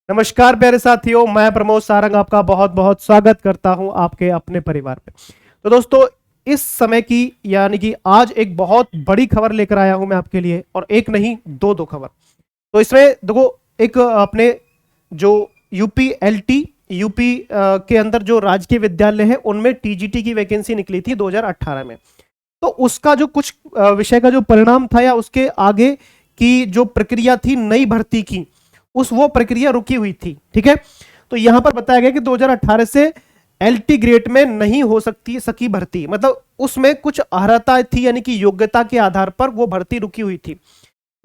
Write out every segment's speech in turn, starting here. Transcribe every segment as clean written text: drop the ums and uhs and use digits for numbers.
नमस्कार प्यारे साथियों, मैं प्रमोद सारंग आपका बहुत बहुत स्वागत करता हूं आपके अपने परिवार में। तो दोस्तों, इस समय की यानी कि आज एक बहुत बड़ी खबर लेकर आया हूं मैं आपके लिए, और एक नहीं दो खबर। तो इसमें देखो, एक अपने जो यूपी एलटी यूपी के अंदर जो राजकीय विद्यालय है उनमें टीजीटी की वैकेंसी निकली थी 2018 में। तो उसका जो कुछ विषय का जो परिणाम था या उसके आगे की जो प्रक्रिया थी नई भर्ती की, वो प्रक्रिया रुकी हुई थी। ठीक है, तो यहां पर बताया गया कि 2018 से एलटी ग्रेड में नहीं हो सकी भर्ती, मतलब उसमें कुछ अर्हता थी, यानी कि योग्यता के आधार पर वो भर्ती रुकी हुई थी।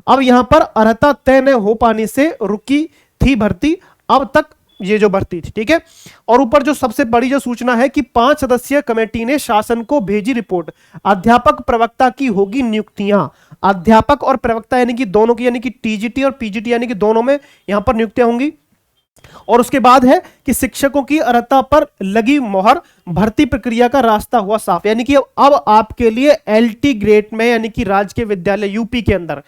अब यहां पर अर्हता तय न हो पाने से रुकी थी भर्ती, अब तक ये जो भर्ती थी। ठीक है, और ऊपर जो सबसे बड़ी जो सूचना है कि 5 सदस्यीय कमेटी ने शासन को भेजी रिपोर्ट, अध्यापक प्रवक्ता की होगी नियुक्तियां। अध्यापक और प्रवक्ता यानी कि दोनों की, यानी कि टीजीटी और पीजीटी यानी कि दोनों में यहां पर नियुक्तियां होंगी। और उसके बाद है कि शिक्षकों की अर्हता पर लगी मोहर, भर्ती प्रक्रिया का रास्ता हुआ साफ। यानी कि अब आपके लिए एलटी ग्रेड में यानी कि राजकीय विद्यालय यूपी के अंदर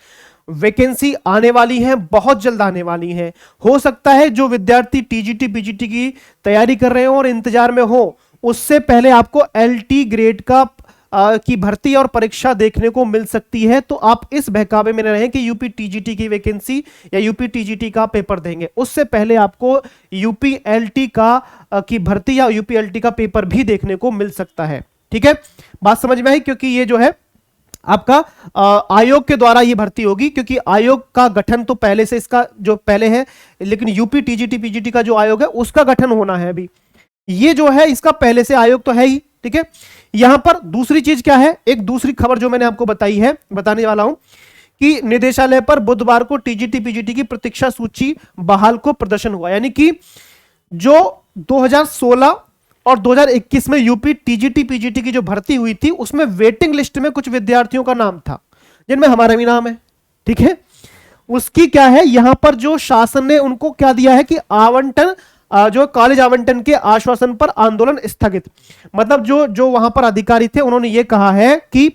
वैकेंसी आने वाली है, बहुत जल्द आने वाली है। हो सकता है जो विद्यार्थी टीजीटी पीजीटी की तैयारी कर रहे हो और इंतजार में हो, उससे पहले आपको एलटी ग्रेड का की भर्ती और परीक्षा देखने को मिल सकती है। तो आप इस बहकावे में न रहें कि यूपी टीजीटी की वैकेंसी या यूपी टीजीटी का पेपर देंगे, उससे पहले आपको यूपी एलटी की भर्ती या यूपी एलटी का पेपर भी देखने को मिल सकता है। ठीक है, बात समझ में आई? क्योंकि ये जो है आपका आयोग के द्वारा ये भर्ती होगी, क्योंकि आयोग का गठन तो पहले से इसका जो पहले है, लेकिन यूपी टीजीटी पीजीटी का जो आयोग है उसका गठन होना है अभी। ये जो है इसका पहले से आयोग तो है ही। ठीक है, यहां पर दूसरी चीज क्या है, एक दूसरी खबर जो मैंने आपको बताने वाला हूं कि निदेशालय पर बुधवार को टीजीटी पीजीटी की प्रतीक्षा सूची बहाल को प्रदर्शन हुआ। यानी कि जो 2016 और 2021 में यूपी टीजीटी पीजीटी की जो भर्ती हुई थी उसमें वेटिंग लिस्ट में कुछ विद्यार्थियों का नाम था, जिनमें हमारा भी नाम है। ठीक है, उसकी क्या है, यहां पर जो शासन ने उनको क्या दिया है कि आवंटन, जो कॉलेज आवंटन के आश्वासन पर आंदोलन स्थगित। मतलब जो वहां पर अधिकारी थे उन्होंने ये कहा है कि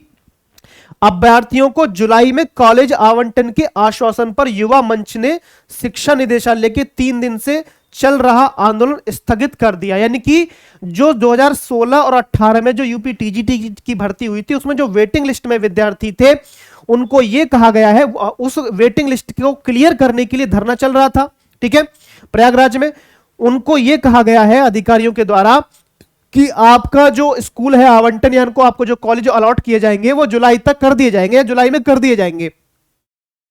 अभ्यर्थियों को जुलाई में कॉलेज आवंटन के आश्वासन पर युवा मंच ने शिक्षा निदेशालय के 3 दिन से चल रहा आंदोलन स्थगित कर दिया। यानी कि जो 2016 और 18 में जो यूपी टीजीटी की भर्ती हुई थी उसमें जो वेटिंग लिस्ट में विद्यार्थी थे उनको यह कहा गया है, उस वेटिंग लिस्ट को क्लियर करने के लिए धरना चल रहा था। ठीक है, प्रयागराज में उनको यह कहा गया है अधिकारियों के द्वारा कि आपका जो स्कूल है आवंटन या आपको जो कॉलेज अलॉट किए जाएंगे वो जुलाई तक कर दिए जाएंगे या जुलाई में कर दिए जाएंगे।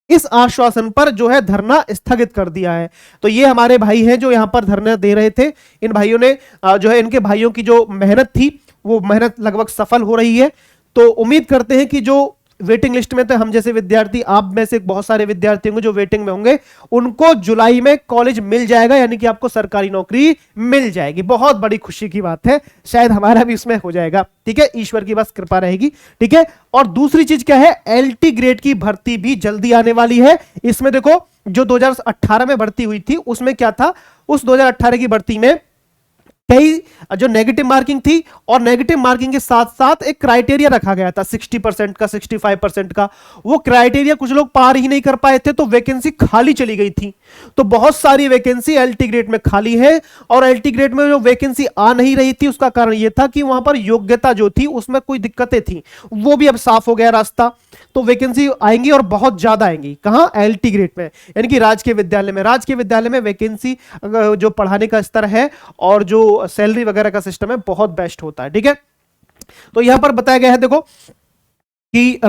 इस आश्वासन पर जो है धरना स्थगित कर दिया है। तो ये हमारे भाई हैं जो यहां पर धरना दे रहे थे। इन भाइयों ने जो है, इनके भाइयों की जो मेहनत थी वो मेहनत लगभग सफल हो रही है। तो उम्मीद करते हैं कि जो वेटिंग लिस्ट में थे हम जैसे विद्यार्थी, आप में से बहुत सारे विद्यार्थी होंगे जो वेटिंग में होंगे, उनको जुलाई में कॉलेज मिल जाएगा, यानी कि आपको सरकारी नौकरी मिल जाएगी। बहुत बड़ी खुशी की बात है, शायद हमारा भी उसमें हो जाएगा। ठीक है, ईश्वर की बस कृपा रहेगी। ठीक है, और दूसरी चीज क्या है, एलटी ग्रेड की भर्ती भी जल्दी आने वाली है। इसमें देखो, जो 2018 में भर्ती हुई थी उसमें क्या था, उस 2018 की भर्ती में कई जो नेगेटिव मार्किंग थी, और नेगेटिव मार्किंग के साथ साथ एक क्राइटेरिया रखा गया था 60% का, 65% का। वो क्राइटेरिया कुछ लोग पार ही नहीं कर पाए थे, तो वैकेंसी खाली चली गई थी। तो बहुत सारी वैकेंसी एलटी ग्रेड में खाली है, और एलटी ग्रेड में जो वैकेंसी आ नहीं रही थी उसका कारण यह था कि वहां पर योग्यता जो थी उसमें कोई दिक्कतें थी, वो भी अब साफ हो गया रास्ता। तो वैकेंसी आएंगी और बहुत ज्यादा आएंगी। कहां? एलटी ग्रेड में, यानी कि राजकीय विद्यालय में। राजकीय विद्यालय में वैकेंसी जो पढ़ाने का स्तर है और जो सैलरी वगैरह का सिस्टम है बहुत बेस्ट होता है। ठीक है, तो यहां पर बताया गया है देखो कि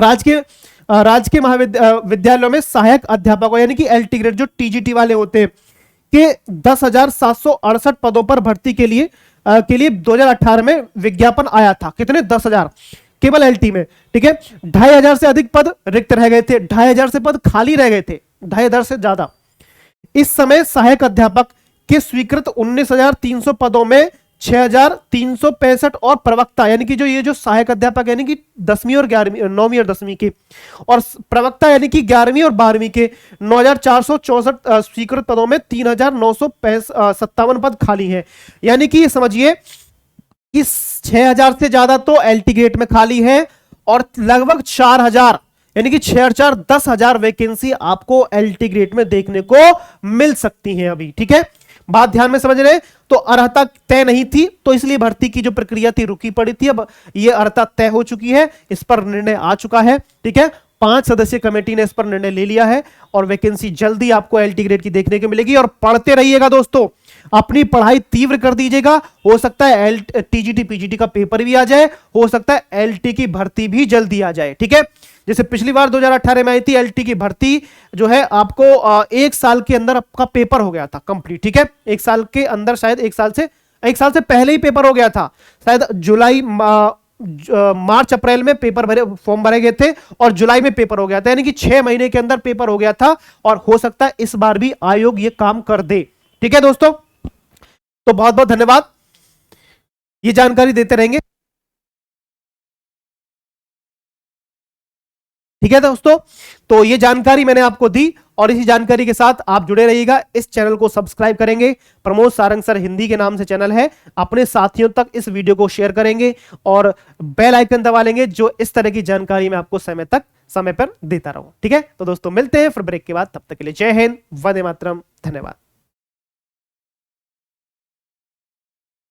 राजकीय महाविद्यालयों में सहायक अध्यापकों यानी कि एलटी ग्रेड जो टीजीटी वाले होते हैं के 10,768 पदों पर भर्ती के लिए 2018 में विज्ञापन आया था। कितने? 10,000 केवल एलटी में। ठीक है, 2,500 से अधिक पद रिक्त रह गए थे, 2,500 से पद खाली रह गए थे, 2,500 से ज्यादा। इस समय सहायक अध्यापक के स्वीकृत 19,300 पदों में 6,365 और प्रवक्ता यानी कि ये जो सहायक अध्यापक यानी कि 10वीं और 11वीं, 9वीं और 10वीं के, और प्रवक्ता यानी कि 11वीं और 12वीं के 9,464 स्वीकृत पदों में 3,957 पद खाली हैं। यानी कि ये समझिए कि 6,000 से ज्यादा तो एलटी ग्रेड में खाली है, और लगभग 4,000 यानी कि 6,10,000 वैकेंसी आपको एलटी ग्रेड में देखने को मिल सकती है अभी। ठीक है, बात ध्यान में समझ रहे। तो अर्हता तय नहीं थी, तो इसलिए भर्ती की जो प्रक्रिया थी रुकी पड़ी थी। अब ये अर्हता तय हो चुकी है, इस पर निर्णय आ चुका है। ठीक है, 5 सदस्यीय कमेटी ने इस पर निर्णय ले लिया है और वैकेंसी जल्दी आपको एलटी ग्रेड की देखने को मिलेगी। और पढ़ते रहिएगा दोस्तों, अपनी पढ़ाई तीव्र कर दीजिएगा। हो सकता है टीजीटी पीजीटी का पेपर भी आ जाए, हो सकता है एलटी की भर्ती भी जल्दी आ जाए। ठीक है, जैसे पिछली बार 2018 में आई थी एलटी की भर्ती, जो है आपको 1 साल के अंदर आपका पेपर हो गया था कंप्लीट। ठीक है, 1 साल के अंदर, शायद 1 साल से पहले ही पेपर हो गया था। शायद मार्च अप्रैल में फॉर्म भरे गए थे और जुलाई में पेपर हो गया था, यानी कि 6 महीने के अंदर पेपर हो गया था। और हो सकता है इस बार भी आयोग ये काम कर दे। ठीक है दोस्तों, तो बहुत बहुत धन्यवाद, ये जानकारी देते रहेंगे। ठीक है दोस्तों, तो ये जानकारी मैंने आपको दी और इसी जानकारी के साथ आप जुड़े रहिएगा। इस चैनल को सब्सक्राइब करेंगे, प्रमोद सारंग सर हिंदी के नाम से चैनल है। अपने साथियों तक इस वीडियो को शेयर करेंगे और बेल आइकन दबा लेंगे, जो इस तरह की जानकारी मैं आपको समय पर देता रहूं। ठीक है, तो दोस्तों मिलते हैं फिर ब्रेक के बाद, तब तक के लिए जय हिंद, वंदे मातरम, धन्यवाद।